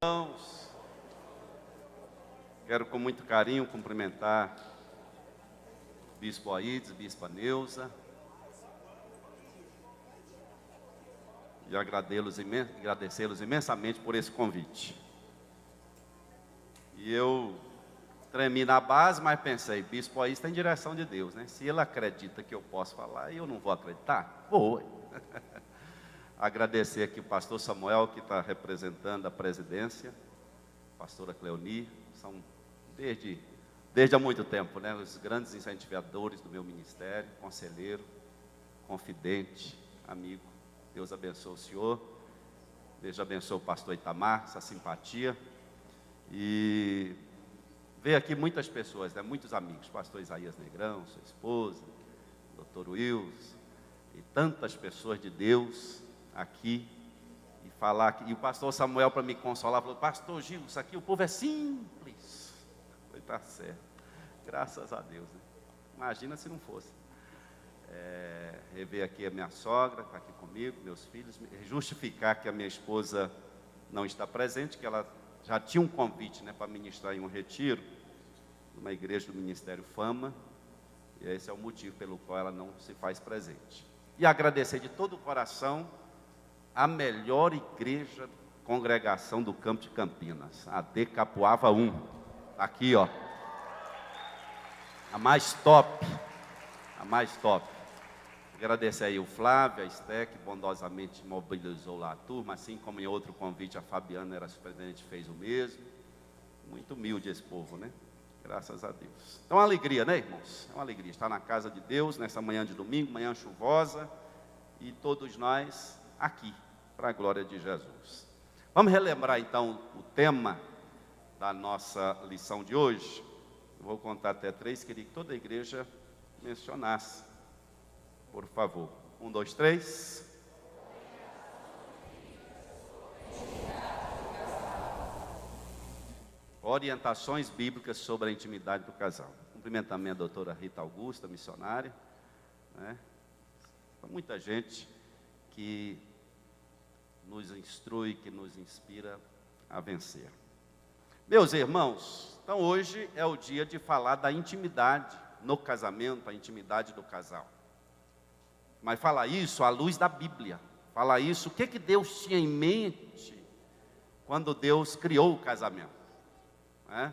Irmãos, quero com muito carinho cumprimentar o Bispo Aídes, Bispa Neuza, e agradecê-los imensamente por esse convite. E eu tremi na base, mas pensei, Bispo Aídes está em direção de Deus, né? Se ele acredita que eu posso falar, eu não vou acreditar? Vou. Agradecer aqui o pastor Samuel, que está representando a presidência, a pastora Cleoni, são desde há muito tempo, né, os grandes incentivadores do meu ministério, conselheiro, confidente, amigo. Deus abençoe o senhor, Deus abençoe o pastor Itamar, essa simpatia. E veio aqui muitas pessoas, né, muitos amigos, pastor Isaías Negrão, sua esposa, doutor Wilson, e tantas pessoas de Deus aqui, e falar aqui, e o pastor Samuel, para me consolar, falou: pastor Gil, isso aqui o povo é simples. Foi, tá certo, graças a Deus, né? Imagina se não fosse. Rever aqui a minha sogra, está aqui comigo, meus filhos, justificar que a minha esposa não está presente, que ela já tinha um convite, né, para ministrar em um retiro, numa igreja do Ministério Fama, e esse é o motivo pelo qual ela não se faz presente. E agradecer de todo o coração a melhor igreja, congregação do Campo de Campinas, a de Capuava 1, aqui ó, a mais top, a mais top. Agradecer aí o Flávio, a Esté, que bondosamente mobilizou lá a turma, assim como em outro convite a Fabiana era superintendente, fez o mesmo. Muito humilde esse povo, né? Graças a Deus. Então, é uma alegria, né, irmãos? É uma alegria estar na casa de Deus, nessa manhã de domingo, manhã chuvosa, e todos nós aqui, para a glória de Jesus. Vamos relembrar, então, o tema da nossa lição de hoje. Eu vou contar até 3, queria que toda a igreja mencionasse, por favor. 1, 2, 3. Orientações bíblicas sobre a intimidade do casal. Cumprimento também a doutora Rita Augusta, missionária, né? Muita gente que nos instrui, que nos inspira a vencer. Meus irmãos, então hoje é o dia de falar da intimidade no casamento, a intimidade do casal. Mas falar isso à luz da Bíblia. Falar isso, o que Deus tinha em mente quando Deus criou o casamento, né?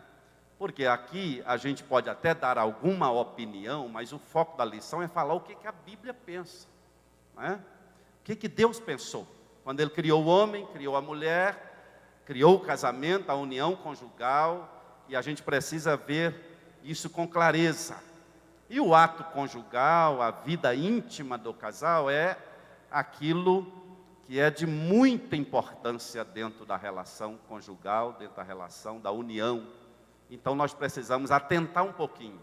Porque aqui a gente pode até dar alguma opinião, mas o foco da lição é falar o que a Bíblia pensa, né? O que Deus pensou quando Ele criou o homem, criou a mulher, criou o casamento, a união conjugal, e a gente precisa ver isso com clareza. E o ato conjugal, a vida íntima do casal, é aquilo que é de muita importância dentro da relação conjugal, dentro da relação da união. Então nós precisamos atentar um pouquinho.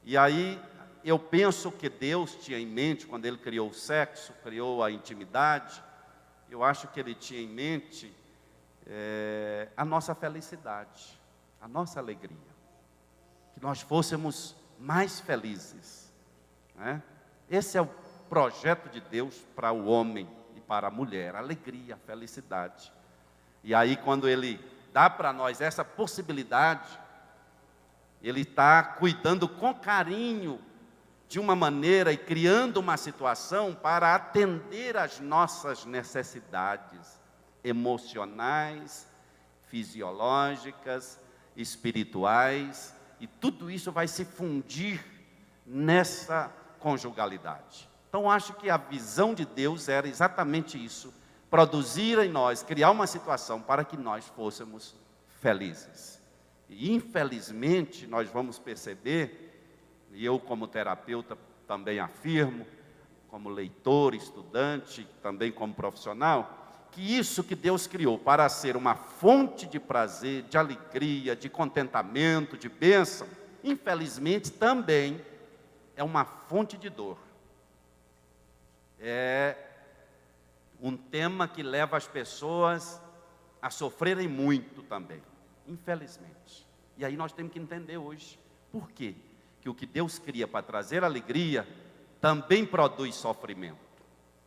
E aí eu penso que Deus tinha em mente, quando Ele criou o sexo, criou a intimidade, eu acho que Ele tinha em mente a nossa felicidade, a nossa alegria. Que nós fôssemos mais felizes, né? Esse é o projeto de Deus para o homem e para a mulher, a alegria, a felicidade. E aí quando Ele dá para nós essa possibilidade, Ele está cuidando com carinho, de uma maneira e criando uma situação para atender às nossas necessidades emocionais, fisiológicas, espirituais, e tudo isso vai se fundir nessa conjugalidade. Então, acho que a visão de Deus era exatamente isso, produzir em nós, criar uma situação para que nós fôssemos felizes. E, infelizmente, nós vamos perceber, e eu como terapeuta também afirmo, como leitor, estudante, também como profissional, que isso que Deus criou para ser uma fonte de prazer, de alegria, de contentamento, de bênção, infelizmente também é uma fonte de dor. É um tema que leva as pessoas a sofrerem muito também, infelizmente. E aí nós temos que entender hoje, por quê? Que o que Deus cria para trazer alegria, também produz sofrimento,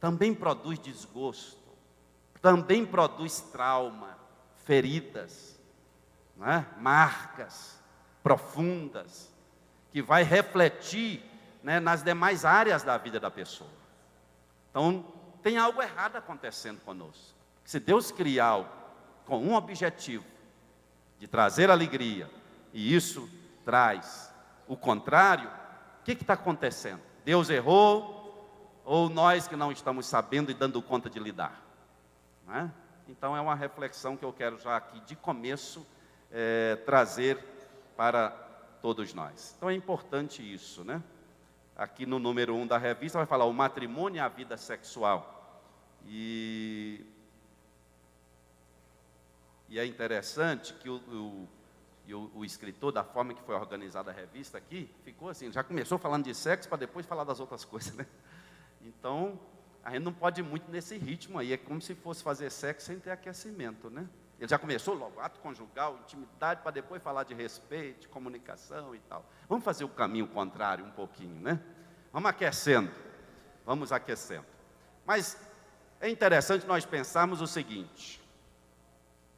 também produz desgosto, também produz trauma, feridas, né? Marcas profundas, que vai refletir, né, nas demais áreas da vida da pessoa. Então, tem algo errado acontecendo conosco. Se Deus cria algo com um objetivo, de trazer alegria, e isso traz o contrário, o que está acontecendo? Deus errou, ou nós que não estamos sabendo e dando conta de lidar? Não é? Então é uma reflexão que eu quero já aqui de começo trazer para todos nós. Então é importante isso, né? Aqui no número 1 da revista vai falar o matrimônio e a vida sexual. E é interessante que o escritor, da forma que foi organizada a revista aqui, ficou assim, já começou falando de sexo para depois falar das outras coisas, né? Então, a gente não pode ir muito nesse ritmo aí, é como se fosse fazer sexo sem ter aquecimento, né? Ele já começou logo, ato conjugal, intimidade, para depois falar de respeito, de comunicação e tal. Vamos fazer o caminho contrário um pouquinho, né? Vamos aquecendo, vamos aquecendo. Mas é interessante nós pensarmos o seguinte: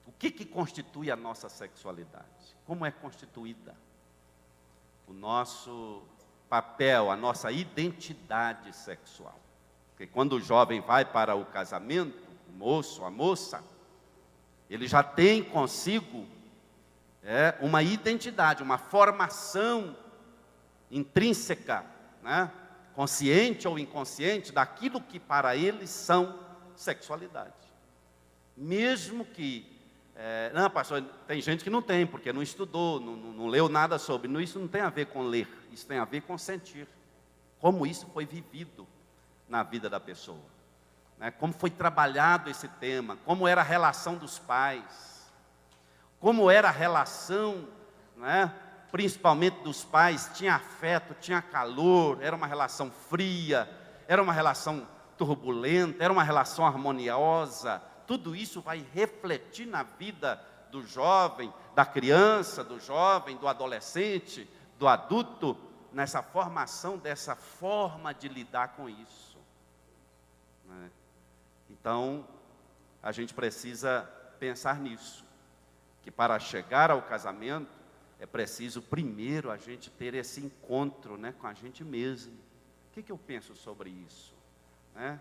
o que constitui a nossa sexualidade? Como é constituída? O nosso papel, a nossa identidade sexual. Porque quando o jovem vai para o casamento, o moço, a moça, ele já tem consigo uma identidade, uma formação intrínseca, né? Consciente ou inconsciente, daquilo que para eles são sexualidade. Mesmo que, não, pastor, tem gente que não tem, porque não estudou, não leu nada sobre, isso não tem a ver com ler, isso tem a ver com sentir, como isso foi vivido na vida da pessoa, né? Como foi trabalhado esse tema, como era a relação dos pais, como era a relação, né, principalmente dos pais, tinha afeto, tinha calor, era uma relação fria, era uma relação turbulenta, era uma relação harmoniosa. Tudo isso vai refletir na vida do jovem, da criança, do jovem, do adolescente, do adulto, nessa formação dessa forma de lidar com isso. Então, a gente precisa pensar nisso, que para chegar ao casamento, é preciso primeiro a gente ter esse encontro, né, com a gente mesmo. O que eu penso sobre isso? Né?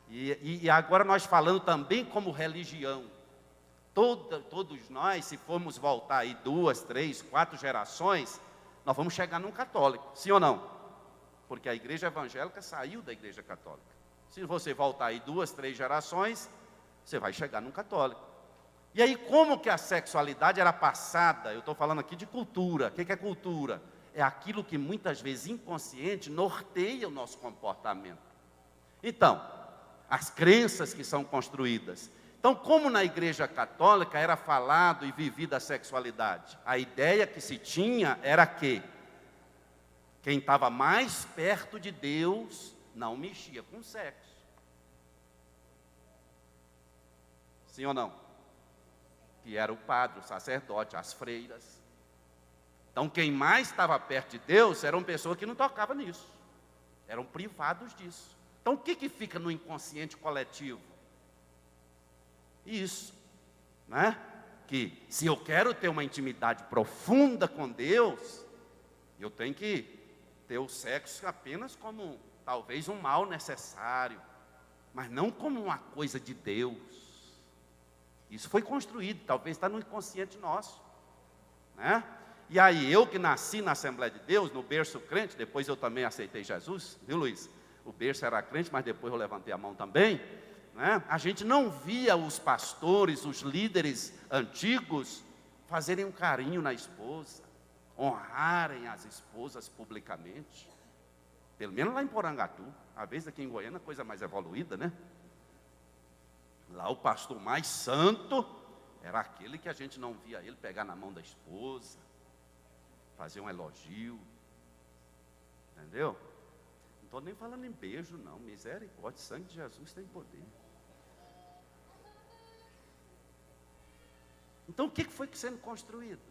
E agora nós falando também como religião, todos nós, se formos voltar aí 2, 3, 4 gerações, nós vamos chegar num católico, sim ou não? Porque a igreja evangélica saiu da igreja católica. Se você voltar aí 2, 3 gerações, você vai chegar num católico. E aí, como que a sexualidade era passada? Eu estou falando aqui de cultura. O que é cultura? É aquilo que muitas vezes inconsciente norteia o nosso comportamento. Então, as crenças que são construídas. Então, como na igreja católica era falado e vivida a sexualidade? A ideia que se tinha era que quem estava mais perto de Deus não mexia com sexo. Sim ou não? Que era o padre, o sacerdote, as freiras. Então, quem mais estava perto de Deus eram pessoas que não tocavam nisso. Eram privados disso. Então, o que fica no inconsciente coletivo? Isso, né? Que se eu quero ter uma intimidade profunda com Deus, eu tenho que ter o sexo apenas como talvez um mal necessário, mas não como uma coisa de Deus. Isso foi construído, talvez está no inconsciente nosso, né? E aí, eu que nasci na Assembleia de Deus, no berço crente, depois eu também aceitei Jesus, viu, Luiz? O berço era crente, mas depois eu levantei a mão também, né? A gente não via os pastores, os líderes antigos, fazerem um carinho na esposa, honrarem as esposas publicamente, pelo menos lá em Porangatu. Às vezes aqui em Goiânia, coisa mais evoluída, né? Lá o pastor mais santo era aquele que a gente não via ele pegar na mão da esposa, fazer um elogio, entendeu? Não estou nem falando em beijo não, misericórdia, o sangue de Jesus tem poder. Então o que foi sendo construído?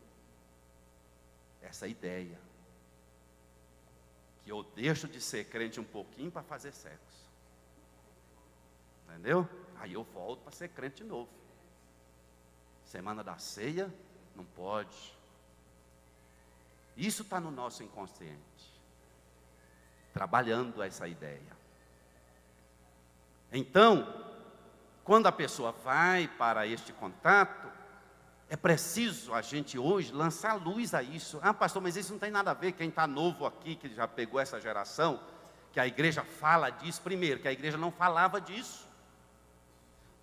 Essa ideia, que eu deixo de ser crente um pouquinho para fazer sexo, entendeu? Aí eu volto para ser crente de novo. Semana da ceia, não pode. Isso está no nosso inconsciente, trabalhando essa ideia. Então, quando a pessoa vai para este contato, é preciso a gente hoje lançar luz a isso. Ah, pastor, mas isso não tem nada a ver, quem está novo aqui, que já pegou essa geração, que a igreja fala disso. Primeiro, que a igreja não falava disso.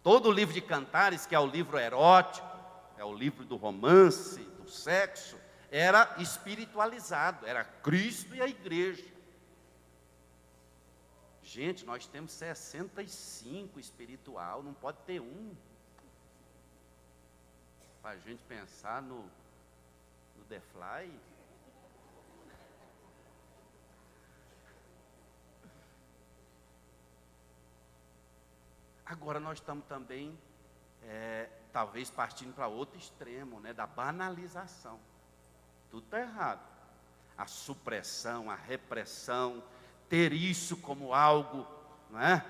Todo o livro de Cantares, que é o livro erótico, é o livro do romance, do sexo, era espiritualizado, era Cristo e a igreja. Gente, nós temos 65 espiritual, não pode ter um. Para a gente pensar no The Fly. Agora nós estamos também, talvez partindo para outro extremo, né, da banalização. Tudo está errado. A supressão, a repressão, ter isso como algo, né,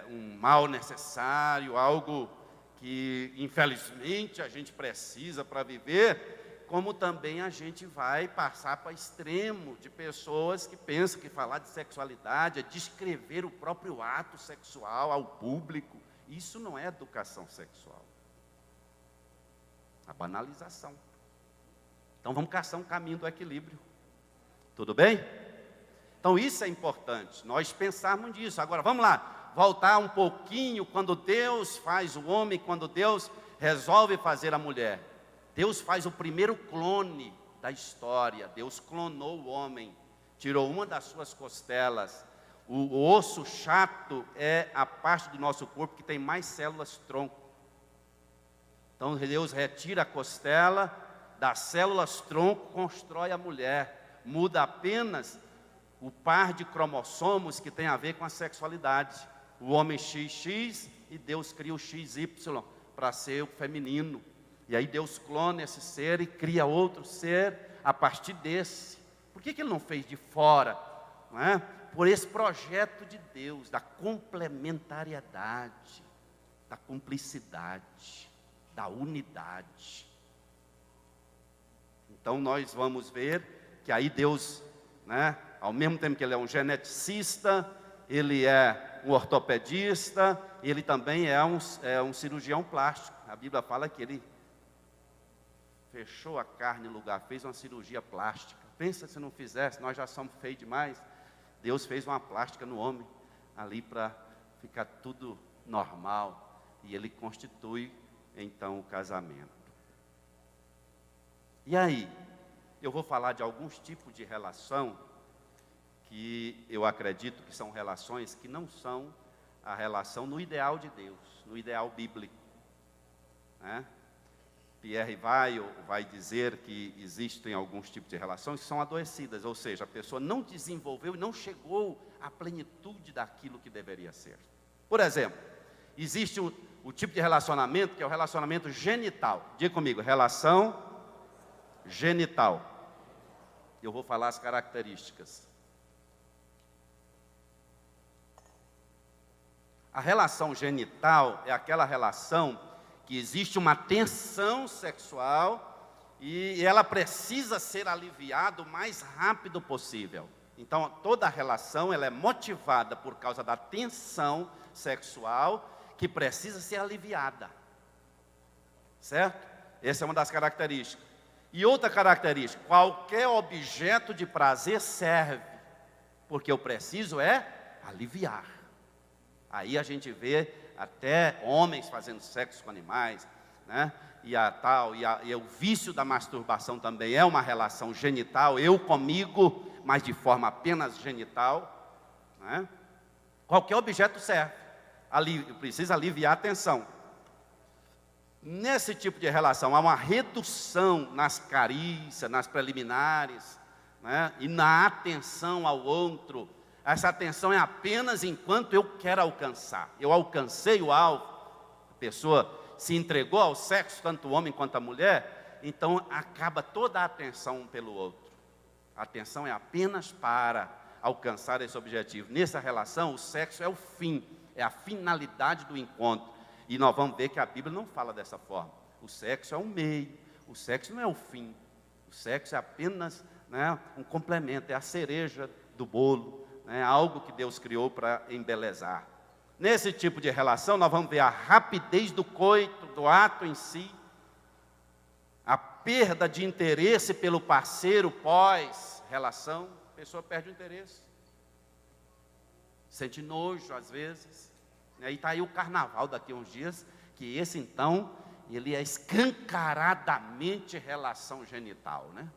um mal necessário, algo que infelizmente a gente precisa para viver, como também a gente vai passar para extremo de pessoas que pensam que falar de sexualidade é descrever o próprio ato sexual ao público. Isso não é educação sexual. A banalização. Então vamos caçar um caminho do equilíbrio. Tudo bem? Então isso é importante, nós pensarmos nisso. Agora vamos lá. Voltar um pouquinho, quando Deus faz o homem, quando Deus resolve fazer a mulher. Deus faz o primeiro clone da história. Deus clonou o homem, tirou uma das suas costelas. O osso chato é a parte do nosso corpo que tem mais células tronco. Então Deus retira a costela, das células tronco constrói a mulher. Muda apenas o par de cromossomos que tem a ver com a sexualidade. O homem XX e Deus cria o XY para ser o feminino. E aí Deus clona esse ser e cria outro ser a partir desse. Por que Ele não fez de fora? Não é? Por esse projeto de Deus, da complementariedade, da cumplicidade, da unidade. Então nós vamos ver que aí Deus, né, ao mesmo tempo que Ele é um geneticista, Ele é um ortopedista, Ele também é um cirurgião plástico. A Bíblia fala que Ele fechou a carne no lugar, fez uma cirurgia plástica. Pensa se não fizesse, nós já somos feios demais. Deus fez uma plástica no homem, ali para ficar tudo normal. E Ele constitui, então, o casamento. E aí, eu vou falar de alguns tipos de relação que eu acredito que são relações que não são a relação no ideal de Deus, no ideal bíblico, né? Pierre Weil vai dizer que existem alguns tipos de relações que são adoecidas, ou seja, a pessoa não desenvolveu e não chegou à plenitude daquilo que deveria ser. Por exemplo, existe o tipo de relacionamento que é o relacionamento genital. Diga comigo, relação genital. Eu vou falar as características. A relação genital é aquela relação que existe uma tensão sexual e ela precisa ser aliviada o mais rápido possível. Então, toda a relação ela é motivada por causa da tensão sexual que precisa ser aliviada. Certo? Essa é uma das características. E outra característica, qualquer objeto de prazer serve, porque o preciso é aliviar. Aí a gente vê até homens fazendo sexo com animais, né? E o vício da masturbação também é uma relação genital, eu comigo, mas de forma apenas genital, né? Qualquer objeto serve, precisa aliviar a tensão. Nesse tipo de relação, há uma redução nas carícias, nas preliminares, né? E na atenção ao outro. Essa atenção é apenas enquanto eu quero alcançar. Eu alcancei o alvo, a pessoa se entregou ao sexo, tanto o homem quanto a mulher, então acaba toda a atenção um pelo outro. A atenção é apenas para alcançar esse objetivo. Nessa relação, o sexo é o fim, é a finalidade do encontro. E nós vamos ver que a Bíblia não fala dessa forma. O sexo é um meio, o sexo não é o fim. O sexo é apenas, né, um complemento, é a cereja do bolo, né, algo que Deus criou para embelezar. Nesse tipo de relação, nós vamos ver a rapidez do coito, do ato em si, a perda de interesse pelo parceiro pós-relação. A pessoa perde o interesse, sente nojo às vezes. E aí está aí o carnaval daqui a uns dias, que esse então, ele é escancaradamente relação genital, né?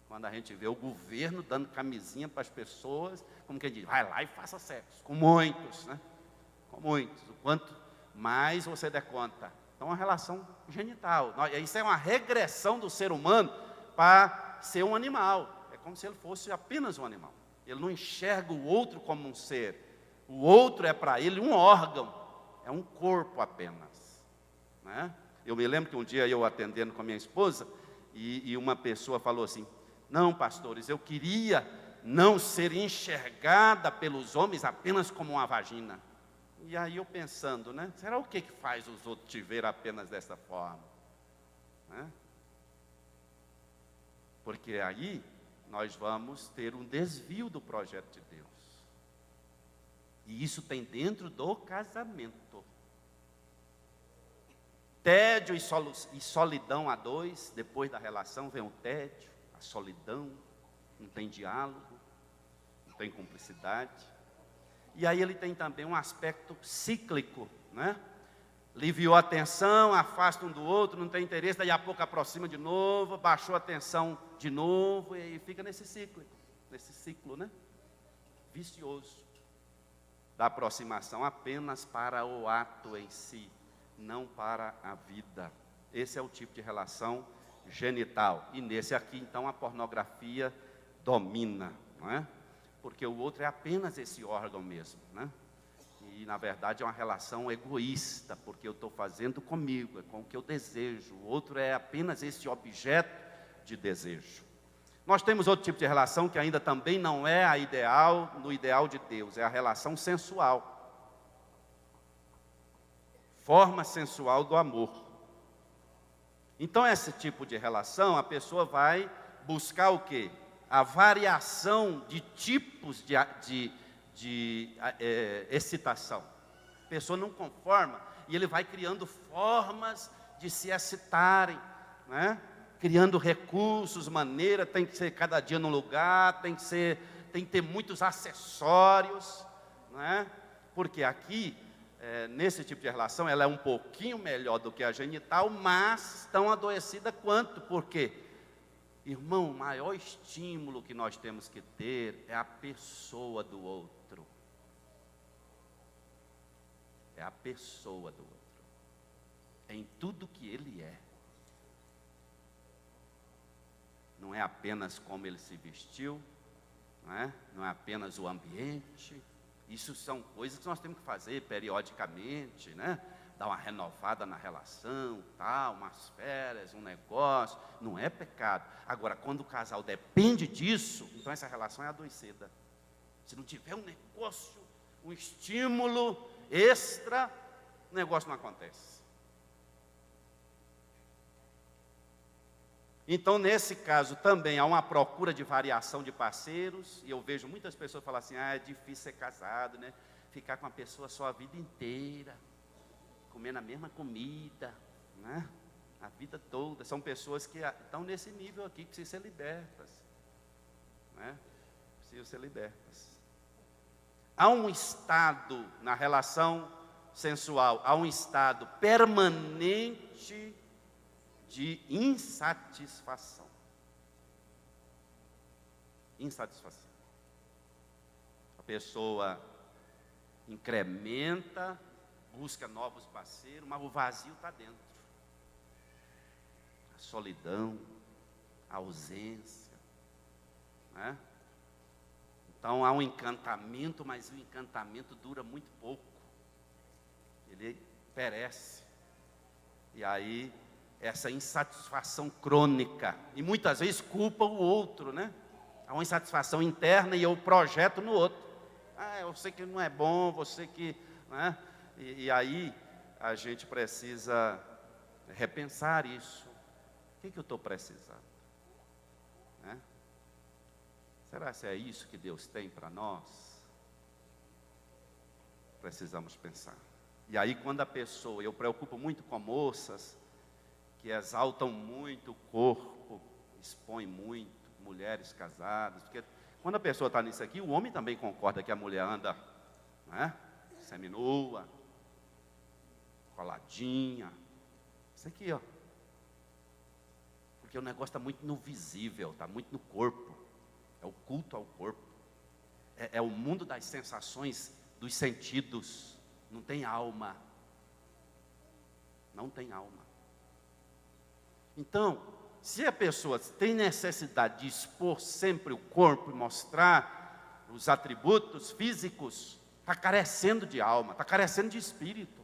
Quando a gente vê o governo dando camisinha para as pessoas, como quem diz, vai lá e faça sexo, com muitos, né? Com muitos, o quanto mais você der conta. Então, uma relação genital. Isso é uma regressão do ser humano para ser um animal. É como se ele fosse apenas um animal. Ele não enxerga o outro como um ser. O outro é para ele um órgão, é um corpo apenas, né? Eu me lembro que um dia eu atendendo com a minha esposa, e uma pessoa falou assim, não, pastores, eu queria não ser enxergada pelos homens apenas como uma vagina. E aí eu pensando, né? Será o que faz os outros te ver apenas dessa forma? Né? Porque aí nós vamos ter um desvio do projeto de Deus. E isso tem dentro do casamento. Tédio e solidão a dois, depois da relação vem o tédio, a solidão, não tem diálogo, não tem cumplicidade. E aí ele tem também um aspecto cíclico, né? Aliviou a tensão, afasta um do outro, não tem interesse, daí a pouco aproxima de novo, baixou a tensão de novo, e fica nesse ciclo, né? Vicioso. Da aproximação apenas para o ato em si, não para a vida. Esse é o tipo de relação genital. E nesse aqui, então, a pornografia domina, não é? Porque o outro é apenas esse órgão mesmo, né? E, na verdade, é uma relação egoísta, porque eu estou fazendo comigo, é com o que eu desejo. O outro é apenas esse objeto de desejo. Nós temos outro tipo de relação que ainda também não é a ideal, no ideal de Deus, é a relação sensual. Forma sensual do amor. Então, esse tipo de relação, a pessoa vai buscar o quê? A variação de tipos de excitação. A pessoa não conforma e ele vai criando formas de se excitarem, né? Criando recursos, maneira, tem que ser cada dia num lugar, tem que ter muitos acessórios, né? Porque aqui, nesse tipo de relação, ela é um pouquinho melhor do que a genital, mas tão adoecida quanto, por quê? Irmão, o maior estímulo que nós temos que ter é a pessoa do outro. É a pessoa do outro. Em tudo que ele é. Não é apenas como ele se vestiu, não é apenas o ambiente. Isso são coisas que nós temos que fazer periodicamente, né? Dar uma renovada na relação, tal, umas férias, um negócio, não é pecado. Agora, quando o casal depende disso, então essa relação é adoecida. Se não tiver um negócio, um estímulo extra, o negócio não acontece. Então, nesse caso, também há uma procura de variação de parceiros, e eu vejo muitas pessoas falar assim, é difícil ser casado, né? Ficar com a pessoa só a vida inteira, comendo a mesma comida, né? A vida toda. São pessoas que estão nesse nível aqui, que precisam ser libertas, né? Precisam ser libertas. Há um estado na relação sensual, há um estado permanente de insatisfação. Insatisfação. A pessoa incrementa, busca novos parceiros, mas o vazio está dentro. A solidão, a ausência, né? Então há um encantamento, mas o encantamento dura muito pouco. Ele perece. E aí essa insatisfação crônica, e muitas vezes culpa o outro, né? Há uma insatisfação interna e eu projeto no outro. Eu sei que não é bom, você que, né? E aí a gente precisa repensar isso. O que eu estou precisando? Né? Será que é isso que Deus tem para nós? Precisamos pensar. E aí quando a pessoa, eu preocupo muito com moças que exaltam muito o corpo, expõem muito, mulheres casadas, porque quando a pessoa está nisso aqui, o homem também concorda que a mulher anda, né, seminua, coladinha, isso aqui, ó. Porque o negócio está muito no visível, está muito no corpo, é o culto ao corpo, é o mundo das sensações, dos sentidos, não tem alma, não tem alma. Então, se a pessoa tem necessidade de expor sempre o corpo e mostrar os atributos físicos, está carecendo de alma, está carecendo de espírito,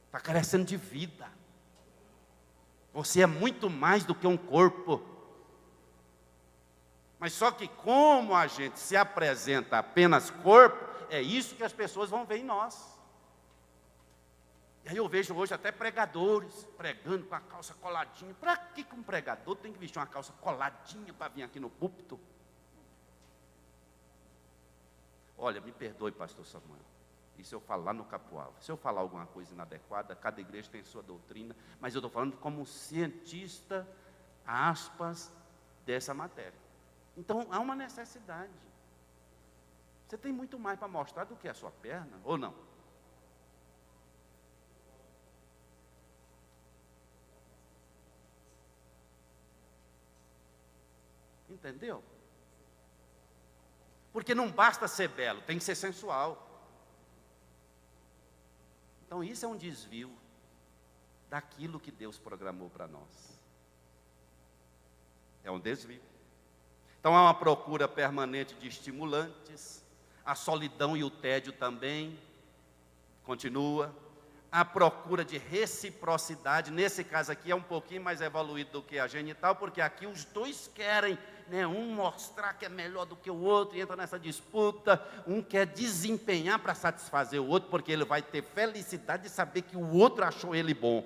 está carecendo de vida. Você é muito mais do que um corpo. Mas só que como a gente se apresenta apenas corpo, é isso que as pessoas vão ver em nós. E aí eu vejo hoje até pregadores pregando com a calça coladinha. Para que um pregador tem que vestir uma calça coladinha para vir aqui no púlpito? Olha, me perdoe, pastor Samuel. Isso eu falo lá no Capoal. Se eu falar alguma coisa inadequada, cada igreja tem sua doutrina, mas eu estou falando como cientista, aspas, dessa matéria. Então, há uma necessidade. Você tem muito mais para mostrar do que a sua perna, ou não? Entendeu? Porque não basta ser belo, tem que ser sensual. Então isso é um desvio daquilo que Deus programou para nós. É um desvio. Então há uma procura permanente de estimulantes, a solidão e o tédio também continua. A procura de reciprocidade, nesse caso aqui é um pouquinho mais evoluído do que a genital, porque aqui os dois querem, né, um mostrar que é melhor do que o outro, e entra nessa disputa, um quer desempenhar para satisfazer o outro, porque ele vai ter felicidade de saber que o outro achou ele bom.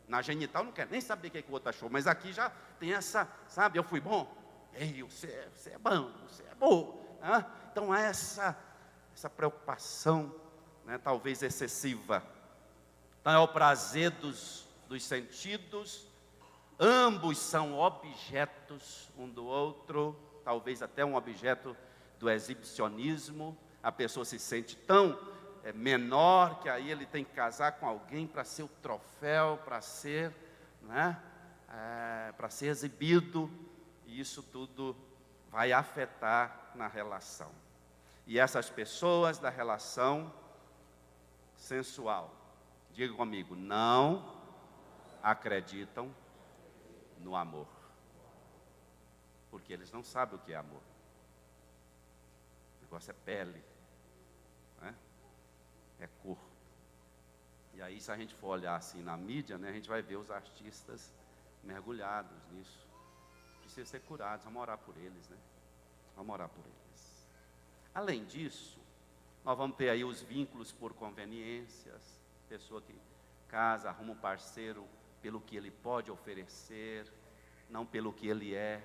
Na genital não quer nem saber o que o outro achou, mas aqui já tem essa, sabe, eu fui bom, ei, você é bom, você é bom. Né? Então há essa preocupação, né, talvez excessiva. Então é o prazer dos sentidos, ambos são objetos um do outro, talvez até um objeto do exibicionismo. A pessoa se sente tão menor que aí ele tem que casar com alguém para ser o troféu, para ser, né, para ser exibido, e isso tudo vai afetar na relação. E essas pessoas da relação sensual, diga comigo, não acreditam no amor. Porque eles não sabem o que é amor. O negócio é pele, né? É corpo. E aí, se a gente for olhar assim na mídia, né, a gente vai ver os artistas mergulhados nisso. Precisam ser curados, vamos orar por eles, né? Vamos orar por eles. Além disso, nós vamos ter aí os vínculos por conveniências. Pessoa que casa, arruma um parceiro pelo que ele pode oferecer, não pelo que ele é.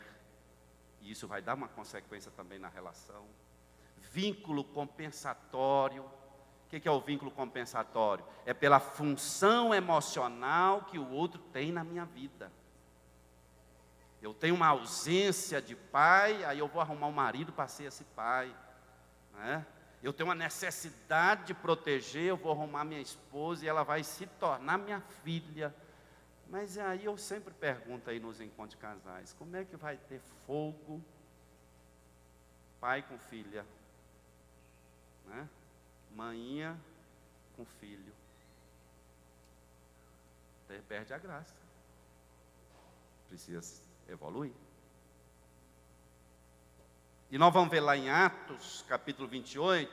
E isso vai dar uma consequência também na relação. Vínculo compensatório. O que é o vínculo compensatório? É pela função emocional que o outro tem na minha vida. Eu tenho uma ausência de pai, aí eu vou arrumar um marido para ser esse pai, né? Eu tenho uma necessidade de proteger, eu vou arrumar minha esposa e ela vai se tornar minha filha. Mas aí eu sempre pergunto aí nos encontros de casais, como é que vai ter fogo, pai com filha, né? Maninha com filho? Até perde a graça. Precisa evoluir. E nós vamos ver lá em Atos, capítulo 28,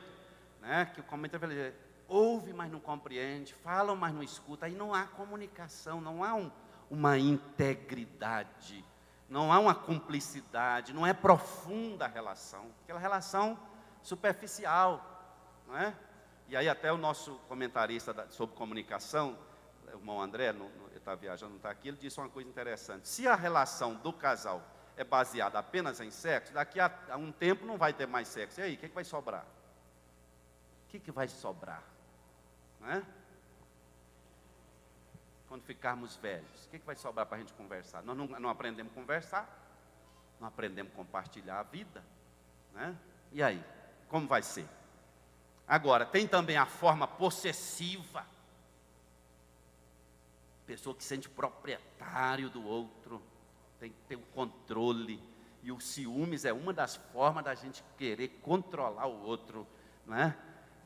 né, que o comentário vai dizer, ouve, mas não compreende, falam, mas não escuta. Aí não há comunicação, não há uma integridade, não há uma cumplicidade, não é profunda a relação, aquela relação superficial, não é? E aí até o nosso comentarista sobre comunicação, o irmão André, está viajando, não está aqui, ele disse uma coisa interessante. Se a relação do casal é baseada apenas em sexo, daqui a um tempo não vai ter mais sexo. E aí, o que vai sobrar? O que vai sobrar? Não é? Quando ficarmos velhos, o que vai sobrar para a gente conversar? Nós não aprendemos a conversar, não aprendemos a compartilhar a vida, né? E aí, como vai ser? Agora, tem também a forma possessiva, pessoa que se sente proprietário do outro, tem que ter o controle, e o ciúmes é uma das formas da gente querer controlar o outro, né?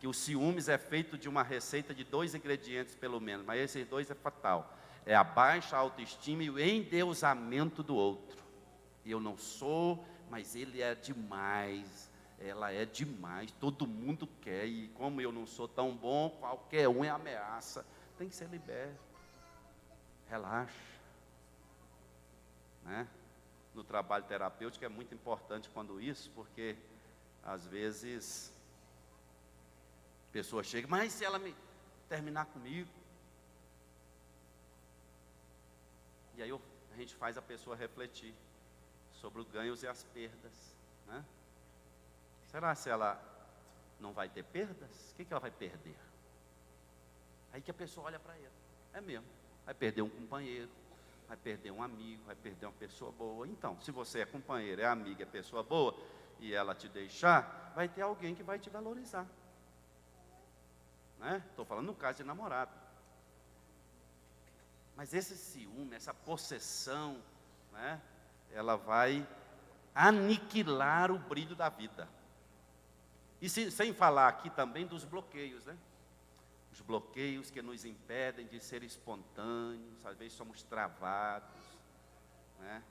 Que o ciúmes é feito de uma receita de 2 ingredientes pelo menos, mas esses 2 é fatal, é a baixa autoestima e o endeusamento do outro. Eu não sou, mas ele é demais, ela é demais, todo mundo quer, e como eu não sou tão bom, qualquer um é ameaça. Tem que ser liberto, relaxa, né? No trabalho terapêutico é muito importante quando isso, porque às vezes a pessoa chega, mas se ela me terminar comigo, e aí a gente faz a pessoa refletir sobre os ganhos e as perdas, né? Será se ela não vai ter perdas? O que ela vai perder? Aí que a pessoa olha para ele, é mesmo, vai perder um companheiro, vai perder um amigo, vai perder uma pessoa boa. Então, se você é companheiro, é amigo, é pessoa boa, e ela te deixar, vai ter alguém que vai te valorizar, né? Estou falando no caso de namorado. Mas esse ciúme, essa possessão, né, ela vai aniquilar o brilho da vida. E sem falar aqui também dos bloqueios, né? Os bloqueios que nos impedem de ser espontâneos, às vezes somos travados, né?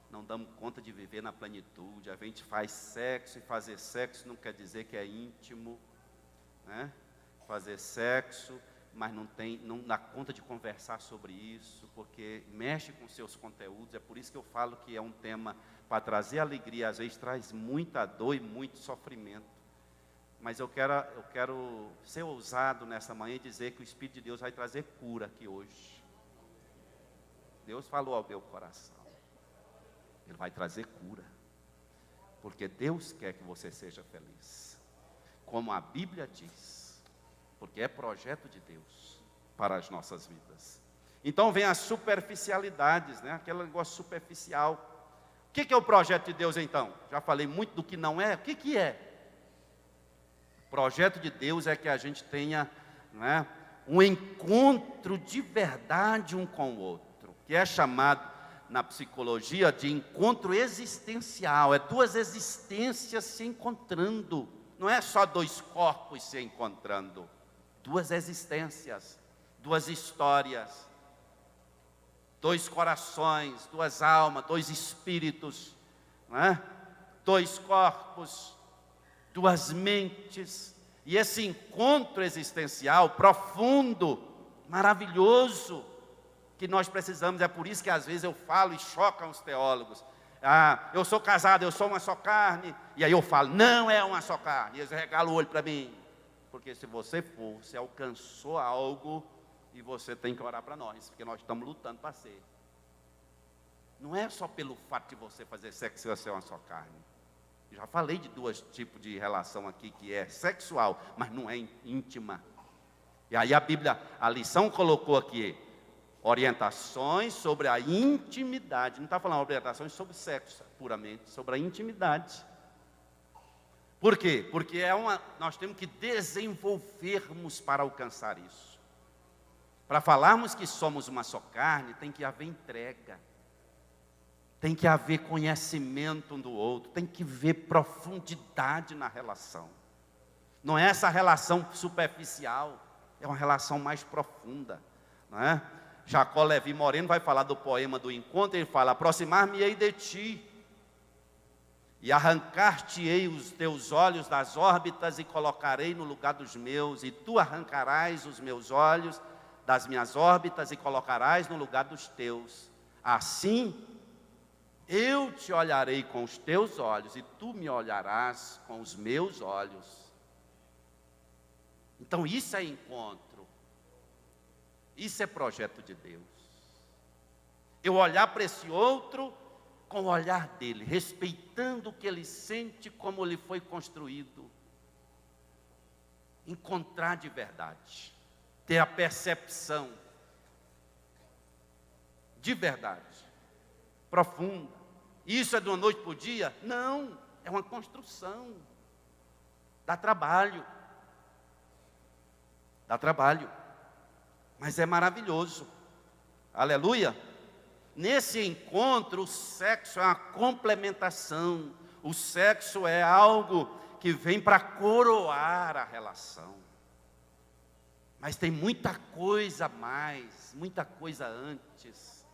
Não damos conta de viver na plenitude, a gente faz sexo, e fazer sexo não quer dizer que é íntimo, né? Fazer sexo, mas não dá conta de conversar sobre isso, porque mexe com seus conteúdos. É por isso que eu falo que é um tema para trazer alegria, às vezes traz muita dor e muito sofrimento. Mas eu quero ser ousado nessa manhã e dizer que o Espírito de Deus vai trazer cura aqui hoje. Deus falou ao meu coração, Ele vai trazer cura, porque Deus quer que você seja feliz, como a Bíblia diz, porque é projeto de Deus para as nossas vidas. Então vem as superficialidades, né? Aquele negócio superficial. O que é o projeto de Deus então? Já falei muito do que não é. O que é? O projeto de Deus é que a gente tenha, né, um encontro de verdade um com o outro, que é chamado na psicologia de encontro existencial. É 2 existências se encontrando, não é só 2 corpos se encontrando. 2 existências, 2 histórias, 2 corações, 2 almas, 2 espíritos, não é? 2 corpos, 2 mentes, e esse encontro existencial profundo, maravilhoso, que nós precisamos. É por isso que às vezes eu falo e chocam os teólogos. Eu sou casado, eu sou uma só carne, e aí eu falo, não é uma só carne, e eles regalam o olho para mim, porque se você alcançou algo, e você tem que orar para nós, porque nós estamos lutando para ser. Não é só pelo fato de você fazer sexo, você é uma só carne. Já falei de 2 tipos de relação aqui, que é sexual, mas não é íntima. E aí a lição colocou aqui, orientações sobre a intimidade. Não está falando orientações sobre sexo, puramente, sobre a intimidade. Por quê? Porque nós temos que desenvolvermos para alcançar isso. Para falarmos que somos uma só carne, tem que haver entrega. Tem que haver conhecimento um do outro, tem que haver profundidade na relação. Não é essa relação superficial, é uma relação mais profunda, não é? Jacó Levi Moreno vai falar do poema do encontro, ele fala, aproximar-me-ei de ti, e arrancar-te-ei os teus olhos das órbitas, e colocarei no lugar dos meus, e tu arrancarás os meus olhos das minhas órbitas, e colocarás no lugar dos teus. Assim, eu te olharei com os teus olhos, e tu me olharás com os meus olhos. Então isso é encontro, isso é projeto de Deus. Eu olhar para esse outro com o olhar dele, respeitando o que ele sente, como ele foi construído. Encontrar de verdade, ter a percepção de verdade, profunda. Isso é de uma noite para o dia? Não, é uma construção. Dá trabalho. Dá trabalho. Mas é maravilhoso. Aleluia. Nesse encontro, o sexo é uma complementação. O sexo é algo que vem para coroar a relação. Mas tem muita coisa a mais, muita coisa antes.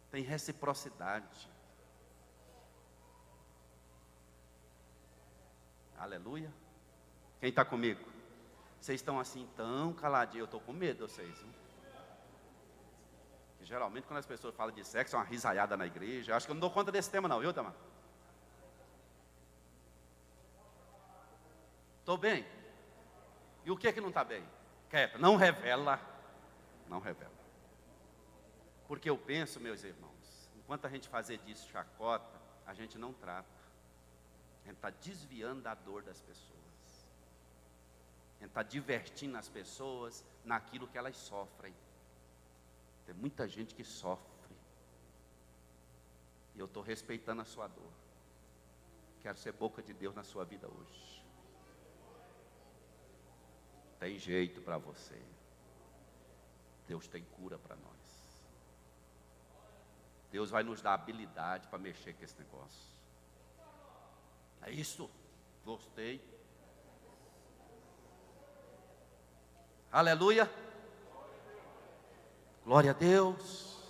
Tem reciprocidade. Aleluia. Quem está comigo? Vocês estão assim tão caladinhos, eu estou com medo de vocês. Viu? Geralmente quando as pessoas falam de sexo, é uma risaiada na igreja. Eu acho que eu não dou conta desse tema não, viu, Tamar? Estou bem. E o que é que não está bem? Quieta, não revela. Não revela. Porque eu penso, meus irmãos, enquanto a gente fazer disso chacota, a gente não trata. A gente está desviando da dor das pessoas. A gente está divertindo as pessoas naquilo que elas sofrem. Tem muita gente que sofre. E eu estou respeitando a sua dor. Quero ser boca de Deus na sua vida hoje. Tem jeito para você. Deus tem cura para nós. Deus vai nos dar habilidade para mexer com esse negócio. É isso. Gostei. Aleluia. Glória a Deus.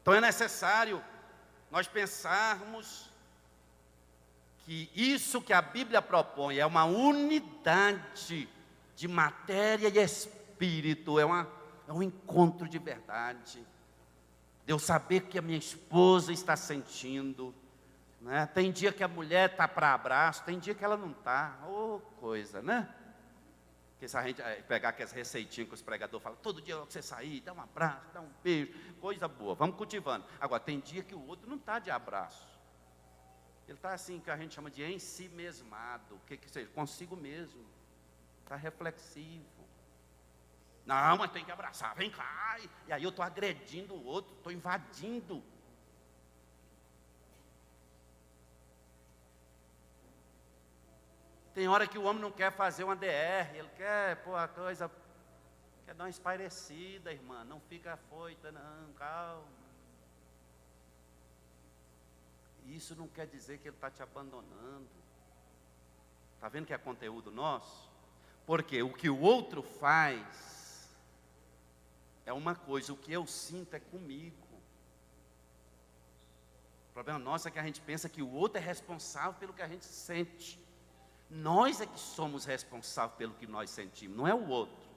Então é necessário nós pensarmos que isso que a Bíblia propõe é uma unidade de matéria e espírito, é um encontro de verdade. De eu saber que a minha esposa está sentindo, né? Tem dia que a mulher está para abraço, tem dia que ela não está. Oh, coisa, né? Porque se a gente pegar aquelas receitinhas que os pregadores falam, todo dia que você sair, dá um abraço, dá um beijo, coisa boa, vamos cultivando. Agora, tem dia que o outro não está de abraço. Ele está assim, que a gente chama de em si mesmado. O que seja? Consigo mesmo. Está reflexivo. Não, mas tem que abraçar, vem cá. E aí eu estou agredindo o outro, estou invadindo. Tem hora que o homem não quer fazer uma DR, ele quer pôr a coisa, quer dar uma espairecida, irmã. Não fica afoita, não, calma. Isso não quer dizer que ele está te abandonando. Está vendo que é conteúdo nosso? Porque o que o outro faz é uma coisa, o que eu sinto é comigo. O problema nosso é que a gente pensa que o outro é responsável pelo que a gente sente. Nós é que somos responsáveis pelo que nós sentimos, não é o outro.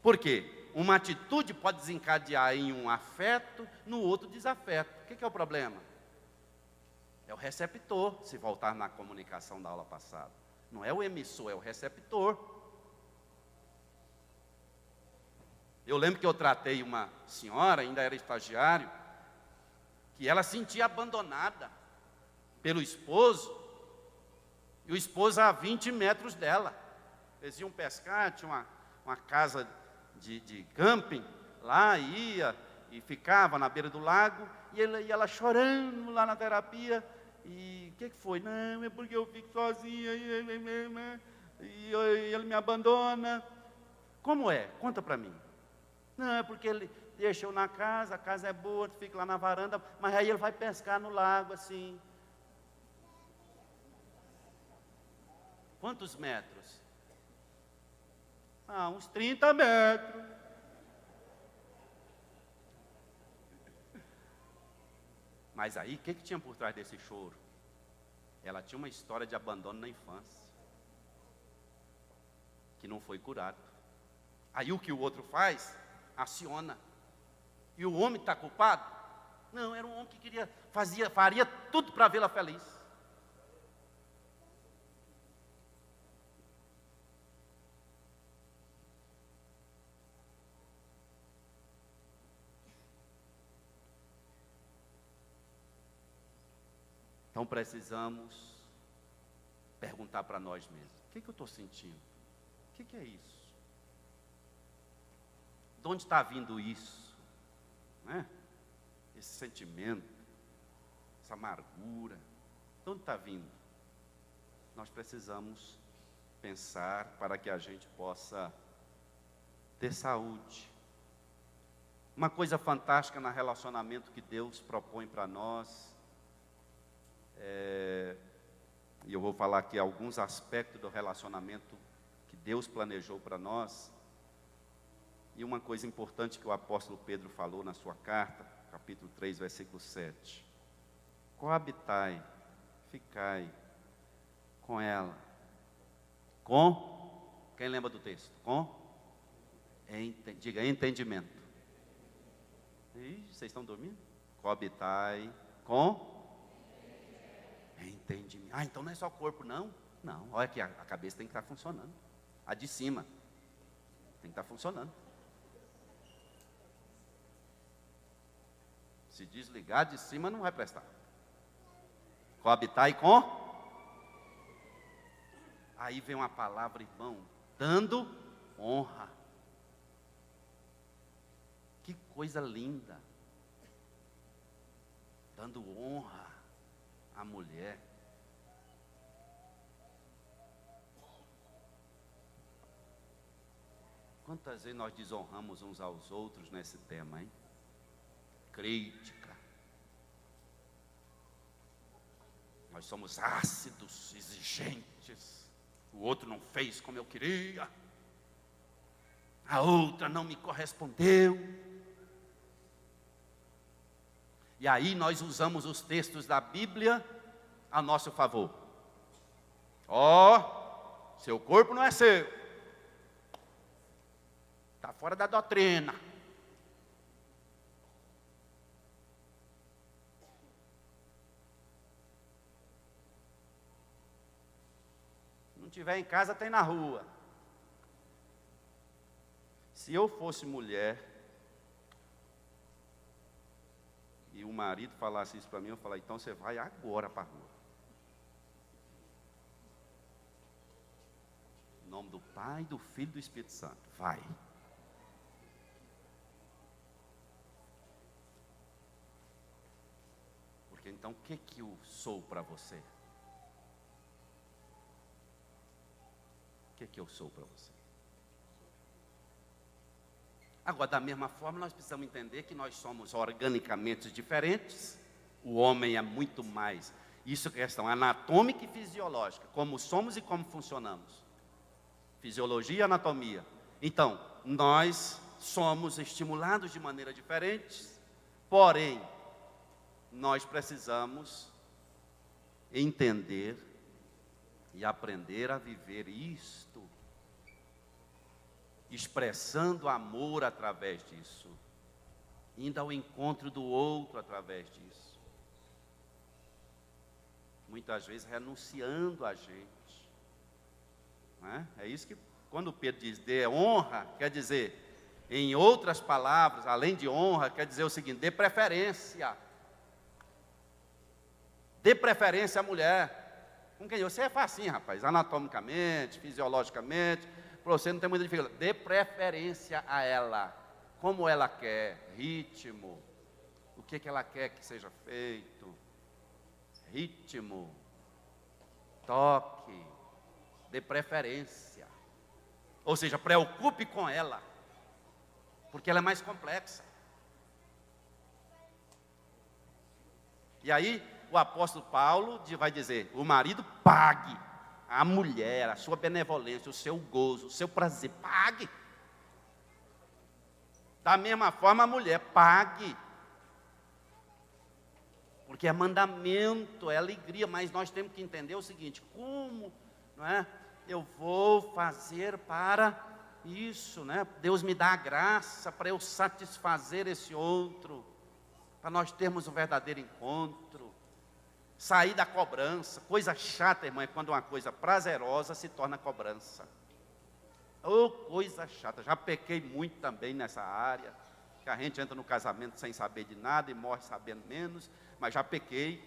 Por quê? Uma atitude pode desencadear em um afeto, no outro desafeto. O que é o problema? É o receptor, se voltar na comunicação da aula passada. Não é o emissor, é o receptor. Eu lembro que eu tratei uma senhora, ainda era estagiário, que ela sentia abandonada pelo esposo, e o esposo a 20 metros dela. Eles iam pescar, tinha uma casa de camping, lá ia e ficava na beira do lago, e ela chorando lá na terapia. E o que foi? Não, é porque eu fico sozinha, e ele me abandona. Como é? Conta para mim. Não, é porque ele deixa eu na casa, a casa é boa, fica lá na varanda, mas aí ele vai pescar no lago, assim. Quantos metros? Uns 30 metros. Mas aí, o que tinha por trás desse choro? Ela tinha uma história de abandono na infância, que não foi curado. Aí o que o outro faz? Aciona. E o homem está culpado? Não, era um homem que faria tudo para vê-la feliz. Então precisamos perguntar para nós mesmos: o que eu estou sentindo? O que é isso? De onde está vindo isso? Né? Esse sentimento, essa amargura, de onde está vindo? Nós precisamos pensar para que a gente possa ter saúde. Uma coisa fantástica no relacionamento que Deus propõe para nós, e eu vou falar aqui alguns aspectos do relacionamento que Deus planejou para nós, e uma coisa importante que o apóstolo Pedro falou na sua carta, capítulo 3, versículo 7. Coabitai, ficai com ela. Quem lembra do texto? Diga, entendimento. Ih, vocês estão dormindo? Coabitai entendimento. Ah, então não é só corpo, não? Não, olha que a cabeça tem que estar funcionando. A de cima tem que estar funcionando. Se desligar de cima não vai prestar. Coabitai Aí vem uma palavra, irmão, dando honra. Que coisa linda. Dando honra à mulher. Quantas vezes nós desonramos uns aos outros nesse tema, hein? Crítica. Nós somos ácidos, exigentes. O outro não fez como eu queria. A outra não me correspondeu. E aí nós usamos os textos da Bíblia a nosso favor. Seu corpo não é seu. Está fora da doutrina. Não tiver em casa, tem na rua. Se eu fosse mulher e o marido falasse isso para mim, eu falaria: então você vai agora para a rua. Em nome do Pai, do Filho e do Espírito Santo. Vai. Porque então o que eu sou para você? O que eu sou para você? Agora, da mesma forma, nós precisamos entender que nós somos organicamente diferentes. O homem é muito mais. Isso é questão anatômica e fisiológica. Como somos e como funcionamos. Fisiologia e anatomia. Então, nós somos estimulados de maneira diferente. Porém, nós precisamos entender e aprender a viver isto, expressando amor através disso, indo ao encontro do outro através disso, muitas vezes renunciando a gente, não é? É isso que quando Pedro diz dê honra, quer dizer, em outras palavras, além de honra, quer dizer o seguinte: dê preferência à mulher. Com quem? Você é facinho, rapaz, anatomicamente, fisiologicamente, para você não tem muita dificuldade. Dê preferência a ela, como ela quer, ritmo, o que ela quer que seja feito, ritmo, toque, dê preferência. Ou seja, preocupe com ela, porque ela é mais complexa. E aí, o apóstolo Paulo vai dizer: o marido pague a mulher, a sua benevolência, o seu gozo, o seu prazer, pague. Da mesma forma, a mulher, pague. Porque é mandamento, é alegria, mas nós temos que entender o seguinte: como, não é? Eu vou fazer para isso, né? Deus me dá a graça para eu satisfazer esse outro, para nós termos um verdadeiro encontro. Sair da cobrança. Coisa chata, irmã, é quando uma coisa prazerosa se torna cobrança. Coisa chata. Já pequei muito também nessa área, que a gente entra no casamento sem saber de nada e morre sabendo menos, mas já pequei.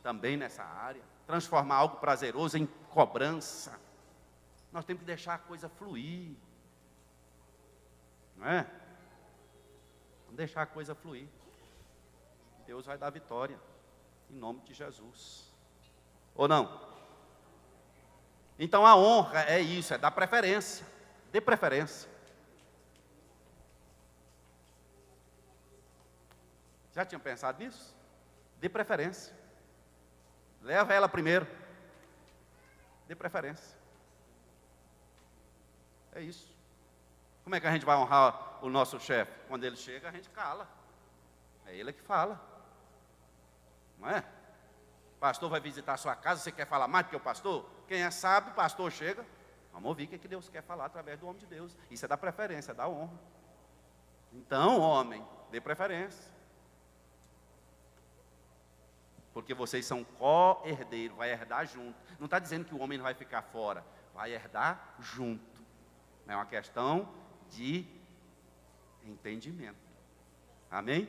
também nessa área. Transformar algo prazeroso em cobrança. Nós temos que deixar a coisa fluir. Não é? Vamos deixar a coisa fluir. Deus vai dar vitória. Em nome de Jesus. Ou não? Então a honra é isso, é dar preferência. Dê preferência. Já tinham pensado nisso? Dê preferência. Leva ela primeiro. Dê preferência. É isso. Como é que a gente vai honrar o nosso chefe? Quando ele chega, a gente cala. É ele que fala. Não é? O pastor vai visitar a sua casa, você quer falar mais do que o pastor? Quem é sábio, o pastor chega. Vamos ouvir o que Deus quer falar através do homem de Deus. Isso é dar preferência, é dar honra. Então, homem, dê preferência. Porque vocês são co-herdeiros, vai herdar junto. Não está dizendo que o homem não vai ficar fora, vai herdar junto. É uma questão de entendimento. Amém?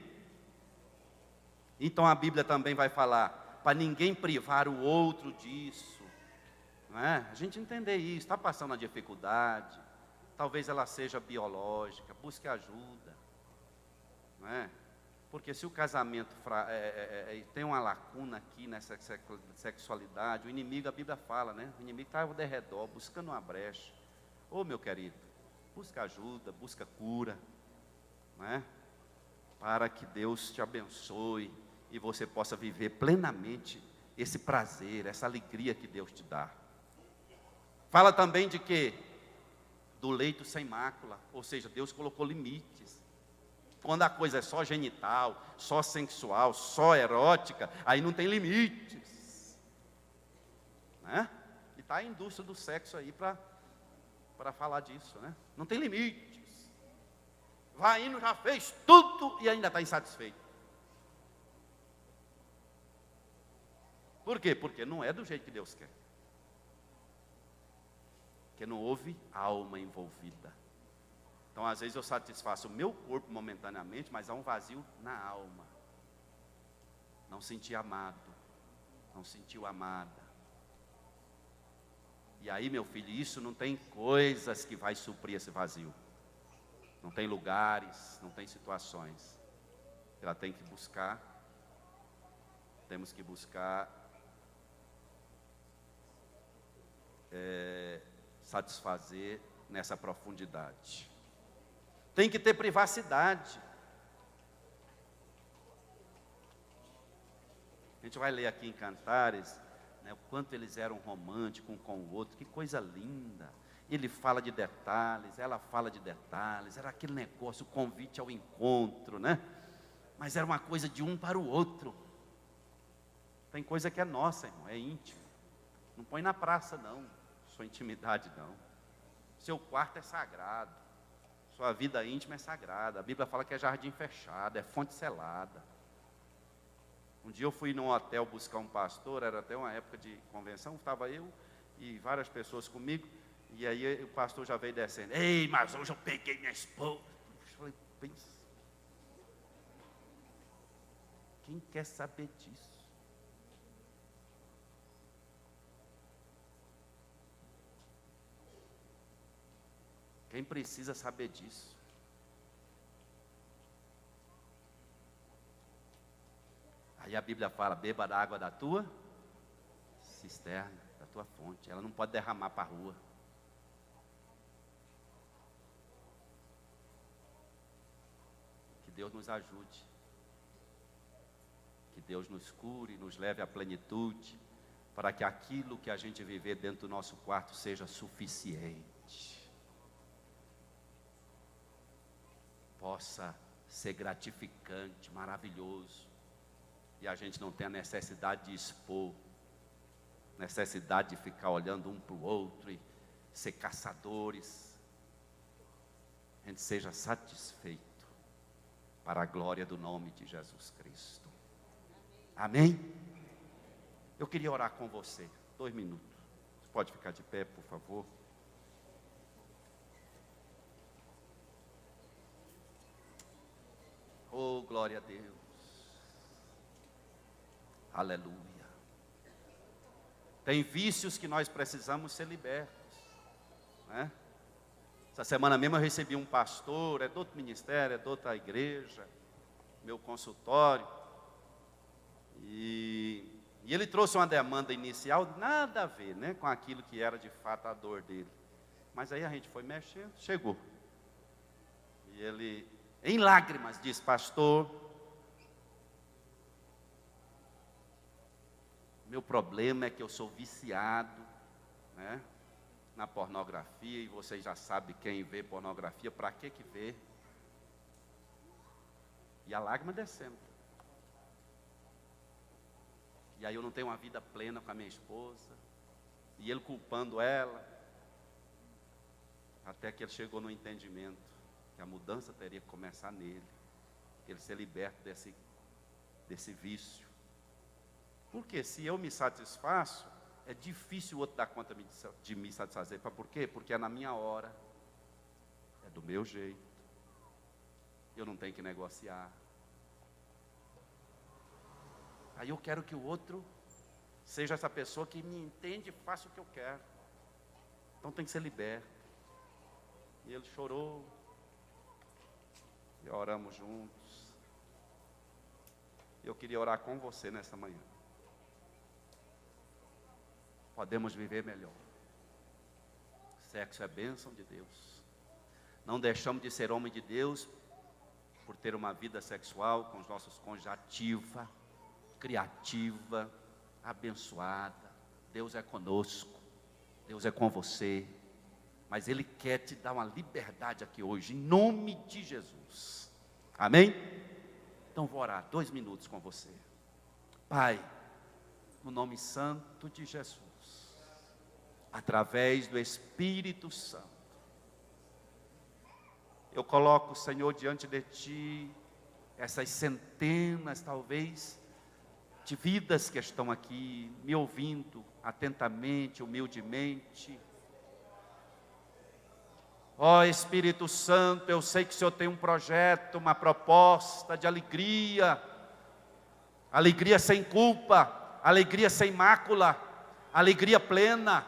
Então a Bíblia também vai falar, para ninguém privar o outro disso. Não é? A gente entender isso, está passando uma dificuldade, talvez ela seja biológica, busque ajuda. Não é? Porque se o casamento tem uma lacuna aqui nessa sexualidade, o inimigo, a Bíblia fala, né? O inimigo está ao derredor, buscando uma brecha. Ô meu querido, busca ajuda, busca cura, não é? Para que Deus te abençoe e você possa viver plenamente esse prazer, essa alegria que Deus te dá. Fala também de quê? Do leito sem mácula, ou seja, Deus colocou limites. Quando a coisa é só genital, só sensual, só erótica, aí não tem limites. Né? E está a indústria do sexo aí para falar disso. Né? Não tem limites. Vai indo, já fez tudo e ainda está insatisfeito. Por quê? Porque não é do jeito que Deus quer. Porque não houve alma envolvida. Então, às vezes eu satisfaço o meu corpo momentaneamente, mas há um vazio na alma. Não senti amado, não sentiu amada. E aí, meu filho, isso não tem coisas que vai suprir esse vazio. Não tem lugares, não tem situações. Ela tem que buscar, temos que buscar satisfazer nessa profundidade. Tem que ter privacidade. A gente vai ler aqui em Cantares, né, o quanto eles eram românticos um com o outro, que coisa linda. Ele fala de detalhes, ela fala de detalhes, era aquele negócio, o convite ao encontro, né? Mas era uma coisa de um para o outro. Tem coisa que é nossa, irmão, é íntimo. Não põe na praça, não. Sua intimidade, não. Seu quarto é sagrado. Sua vida íntima é sagrada. A Bíblia fala que é jardim fechado, é fonte selada. Um dia eu fui num hotel buscar um pastor, era até uma época de convenção, estava eu e várias pessoas comigo, e aí o pastor já veio descendo. Ei, mas hoje eu peguei minha esposa. Eu falei, pensa. Quem quer saber disso? Quem precisa saber disso? Aí a Bíblia fala, beba da água da tua cisterna, da tua fonte. Ela não pode derramar para a rua. Que Deus nos ajude. Que Deus nos cure, nos leve à plenitude, para que aquilo que a gente viver dentro do nosso quarto seja suficiente. Possa ser gratificante, maravilhoso, e a gente não tenha necessidade de expor, necessidade de ficar olhando um para o outro e ser caçadores. A gente seja satisfeito para a glória do nome de Jesus Cristo. Amém? Eu queria orar com você, 2 minutos. Você pode ficar de pé, por favor? Oh, glória a Deus. Aleluia. Tem vícios que nós precisamos ser libertos, né? Essa semana mesmo eu recebi um pastor, é de outro ministério, é de outra igreja, meu consultório, e ele trouxe uma demanda inicial, nada a ver, né, com aquilo que era de fato a dor dele. Mas aí a gente foi mexendo, chegou. E ele, em lágrimas, disse: pastor, meu problema é que eu sou viciado, né, na pornografia, e vocês já sabem, quem vê pornografia, para que vê? E a lágrima descendo. E aí eu não tenho uma vida plena com a minha esposa, e ele culpando ela, até que ele chegou no entendimento que a mudança teria que começar nele, que ele ser liberto desse vício. Porque se eu me satisfaço, é difícil o outro dar conta de me satisfazer. Por quê? Porque é na minha hora, é do meu jeito, eu não tenho que negociar. Aí eu quero que o outro seja essa pessoa que me entende e faça o que eu quero. Então tem que ser liberto. E ele chorou, e oramos juntos. Eu queria orar com você nessa manhã. Podemos viver melhor. Sexo é bênção de Deus. Não deixamos de ser homem de Deus por ter uma vida sexual com os nossos cônjuges ativa, criativa, abençoada. Deus é conosco, Deus é com você, mas Ele quer te dar uma liberdade aqui hoje, em nome de Jesus. Amém? Então vou orar 2 minutos com você. Pai, no nome santo de Jesus, através do Espírito Santo, eu coloco, Senhor, diante de Ti, essas centenas, talvez, de vidas que estão aqui, me ouvindo atentamente, humildemente. Ó Espírito Santo, eu sei que o Senhor tem um projeto, uma proposta de alegria, alegria sem culpa, alegria sem mácula, alegria plena,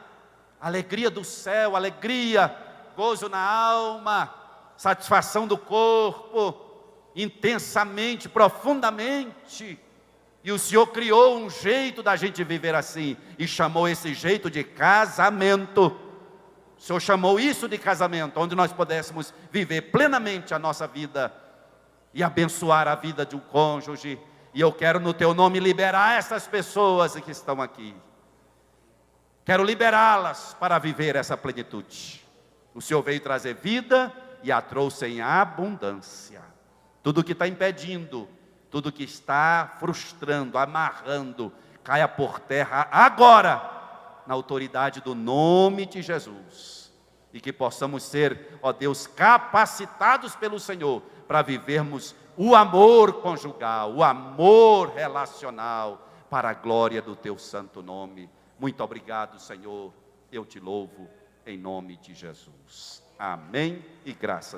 alegria do céu, alegria, gozo na alma, satisfação do corpo, intensamente, profundamente. E o Senhor criou um jeito da gente viver assim, e chamou esse jeito de casamento. O Senhor chamou isso de casamento, onde nós pudéssemos viver plenamente a nossa vida, e abençoar a vida de um cônjuge. E eu quero no Teu nome liberar essas pessoas que estão aqui. Quero liberá-las para viver essa plenitude. O Senhor veio trazer vida, e a trouxe em abundância. Tudo que está impedindo, tudo que está frustrando, amarrando, caia por terra agora, na autoridade do nome de Jesus. E que possamos ser, ó Deus, capacitados pelo Senhor, para vivermos o amor conjugal, o amor relacional, para a glória do Teu santo nome. Muito obrigado, Senhor, eu Te louvo, em nome de Jesus. Amém e graças